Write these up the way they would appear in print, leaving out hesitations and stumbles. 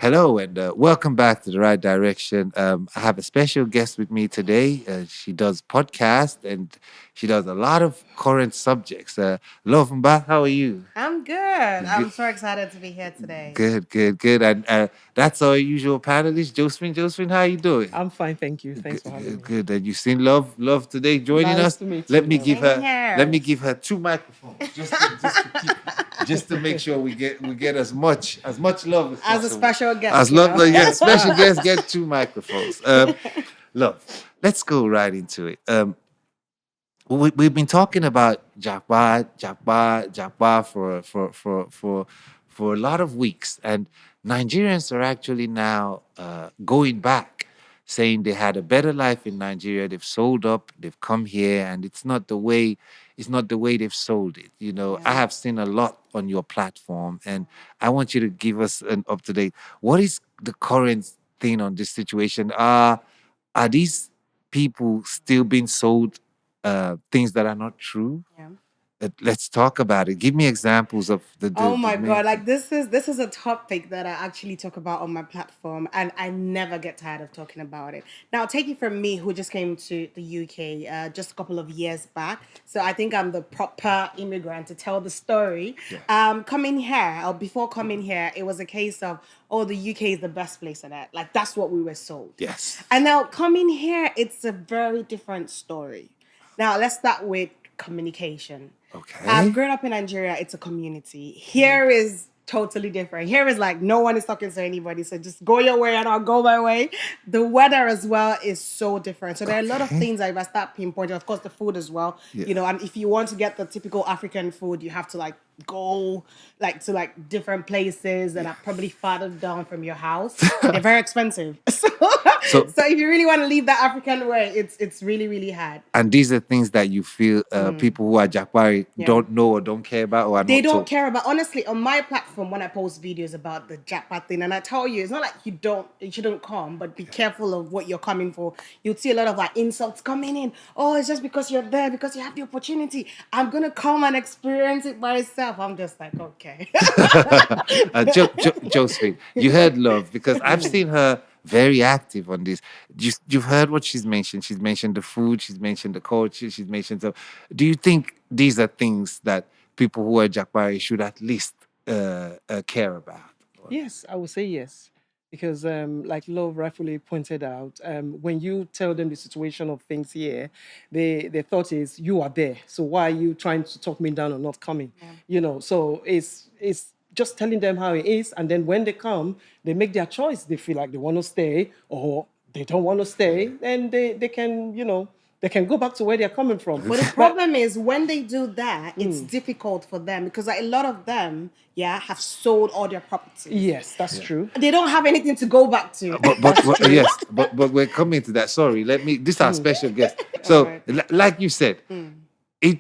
Hello and welcome back to the right direction. I have a special guest with me today. She does podcast and she does a lot of current subjects. Love Mba, how are you? I'm good. Good, I'm so excited to be here today. good. And that's our usual panelist, Josephine, how are you doing? I'm fine, thank you. Thanks for having Good, me. good. And you seen Love today joining Nice us. to meet Let you, me love. give Same her let here. me give her two microphones just to make sure we get as much love as As a possible. special guest, As you love, know. yeah, special guest get two microphones. Love, let's go right into it. We've been talking about JAPA for a lot of weeks, and Nigerians are actually now going back, saying they had a better life in Nigeria. They've sold up, they've come here, and it's not the way they've sold it. I Yeah. have seen a lot on your platform, and I want you to give us an up to date. What is the current thing on this situation? Are these people still being sold things that are not true? Yeah. Let's talk about it. Give me examples of the the, Oh the my main God, thing. like this is a topic that I actually talk about on my platform and I never get tired of talking about it. Now, take it from me who just came to the UK just a couple of years back. So I think I'm the proper immigrant to tell the story. Yeah. Coming here or before coming here, it was a case of, oh, the UK is the best place on earth. Like that's what we were sold. Yes. And now coming here, it's a very different story. Now let's start with communication. I've Okay. grown up in Nigeria. It's a community. Here is totally different. Here is like no one is talking to anybody. So just go your way and I'll go my way. The weather as well is so different. So there are a lot of Okay. things that if I start pinpointing, of course, the food as well. Yeah. And if you want to get the typical African food, you have to like go like to like different places that Yeah. are probably farther down from your house and they're very expensive. So, So, so if you really want to leave the African way, it's really, really hard. and these are things that you feel people who are Japari Yeah. don't know or don't care about or are They not don't told. care about, honestly, on my platform when I post videos about the JAPA thing, and I tell you, it's not like you shouldn't come, but be careful of what you're coming for. You'll see a lot of like insults coming in. Oh, it's just because you're there, because you have the opportunity. I'm gonna come and experience it myself. I'm just like, okay. Josephine, you heard Love because I've seen her very active on this. You've heard what she's mentioned. She's mentioned the food. She's mentioned the culture. She's mentioned so. Do you think these are things that people who are Jakbari should at least care about? Yes, I would say yes. Because, like Love rightfully pointed out, when you tell them the situation of things here, their thought is you are there. So why are you trying to talk me down or not coming? So it's just telling them how it is, and then when they come, they make their choice. They feel like they want to stay or they don't want to stay, then they can they can go back to where they're coming from. But the But problem is when they do that, it's difficult for them because like, a lot of them, yeah, have sold all their properties. yes, that's true. They don't have anything to go back to. That's true. Yes, but we're coming to that. Sorry, let me. This is our special guest. All So, right. like you said, it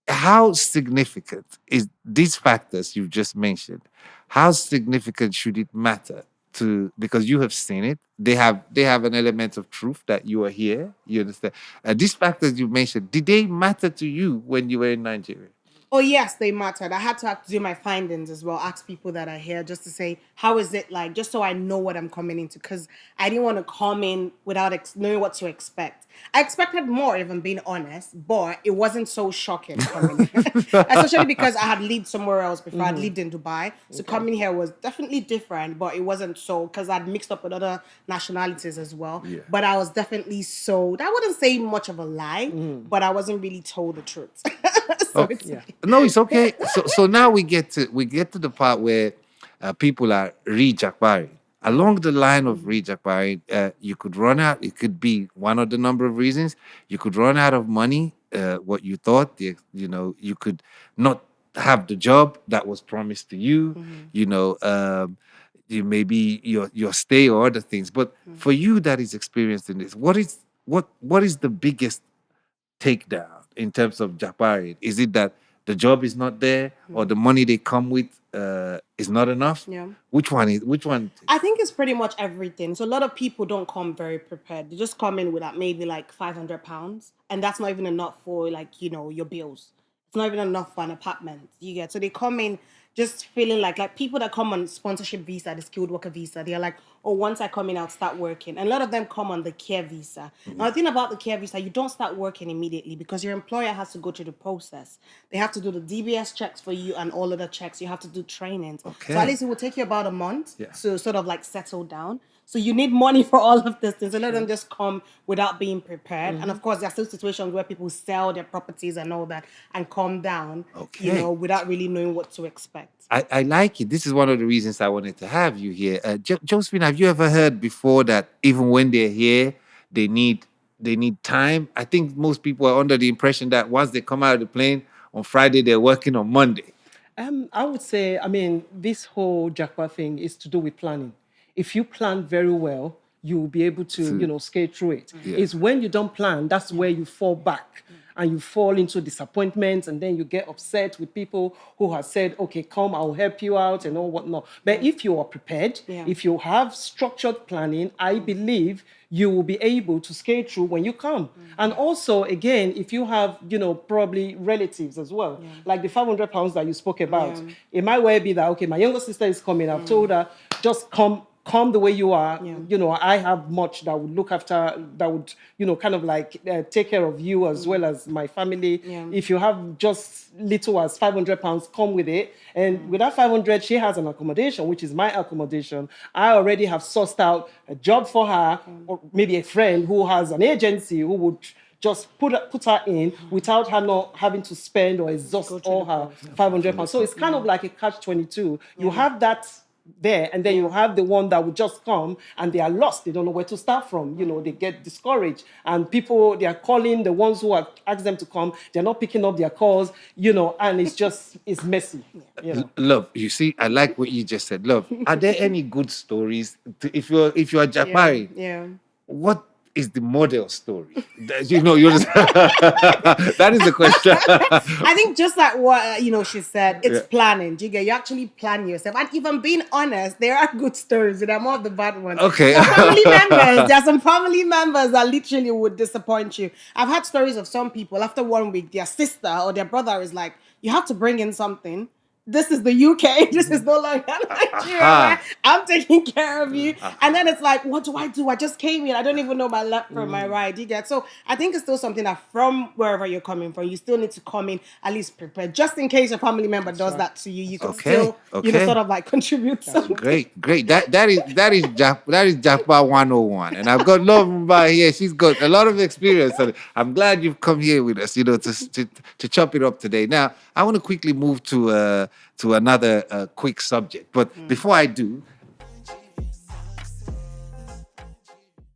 how significant is these factors you've just mentioned? How significant should it matter to because you have seen it? They have an element of truth that you are here. You understand? These factors you mentioned, did they matter to you when you were in Nigeria? Oh yes, they mattered. I had to do my findings as well. Ask people that are here just to say how is it like, just so I know what I'm coming into. Because I didn't want to come in without knowing what to expect. I expected more, if I'm being honest, but it wasn't so shocking coming in, especially because I had lived somewhere else before. I'd lived in Dubai, so Okay. coming here was definitely different. But it wasn't so because I'd mixed up with other nationalities as well. Yeah. But I was definitely sold. I wouldn't say much of a lie, but I wasn't really told the truth. So Okay. it's Yeah. No, it's okay. So now we get to the part where people are rejakbari. Along the line of rejakbari, you could run out. It could be one of the number of reasons. You could run out of money. What you thought, you could not have the job that was promised to you. You know, you maybe your stay or other things. But for you that is experienced in this, what is the biggest takedown in terms of Japari? Is it that the job is not there or the money they come with is not enough? yeah. Which one? I think it's pretty much everything. So a lot of people don't come very prepared. They just come in with like maybe like £500, and that's not even enough for like your bills. It's not even enough for an apartment. You get so they come in. just feeling like people that come on sponsorship visa, the skilled worker visa, they're like, oh, once I come in, I'll start working. And a lot of them come on the care visa. Now, the thing about the care visa, you don't start working immediately because your employer has to go through the process. They have to do the DBS checks for you and all of the checks. You have to do trainings. Okay. So at least it will take you about a month Yeah. to sort of like settle down. So you need money for all of this things. A lot of them just come without being prepared. And of course, there are still situations where people sell their properties and all that and come down, Okay. without really knowing what to expect. I like it. This is one of the reasons I wanted to have you here. Josephine, have you ever heard before that even when they're here, they need time? I think most people are under the impression that once they come out of the plane on Friday, they're working on Monday. I would say, I mean, this whole JAPA thing is to do with planning. If you plan very well, you will be able to, skate through it. Yeah. It's when you don't plan, that's where you fall back and you fall into disappointment, and then you get upset with people who have said, okay, come, I'll help you out and all whatnot. But if you are prepared, if you have structured planning, I believe you will be able to skate through when you come. And also, again, if you have, probably relatives as well, like the £500 that you spoke about, it might well be that, okay, my younger sister is coming. I've told her, just come the way you are. I have much that would look after, that would, kind of like take care of you as well as my family. If you have just little as £500, come with it. And with that 500, she has an accommodation, which is my accommodation. I already have sourced out a job for her, or maybe a friend who has an agency who would just put her in without her not having to spend or exhaust all her £500. So it's kind of like a catch-22. You have that there, and then you have the one that would just come and they are lost. They don't know where to start from. They get discouraged, and people, they are calling the ones who have asked them to come. They're not picking up their calls, and it's messy. Love, you see, I like what you just said. Love, are there any good stories? If you're Japari, what is the model story? You're just that is the question. I think just like what she said, it's planning. Do you get? You actually plan yourself, and even being honest, there are good stories, and they're more of the bad ones. Okay. There are some family members that literally would disappoint you. I've had stories of some people after 1 week, their sister or their brother is like, "You have to bring in something. This is the UK. This is no longer Nigeria. I'm taking care of you." And then it's like, what do? I just came in. I don't even know my left from my right. You get? So I think it's still something that from wherever you're coming from, you still need to come in at least prepared. Just in case a family member does that to you, you can still, sort of like contribute something. Great. That is JAPA 101. And I've got Love Mba here. She's got a lot of experience. And I'm glad you've come here with us, to chop it up today. Now, I want to quickly move to another quick subject. But before I do,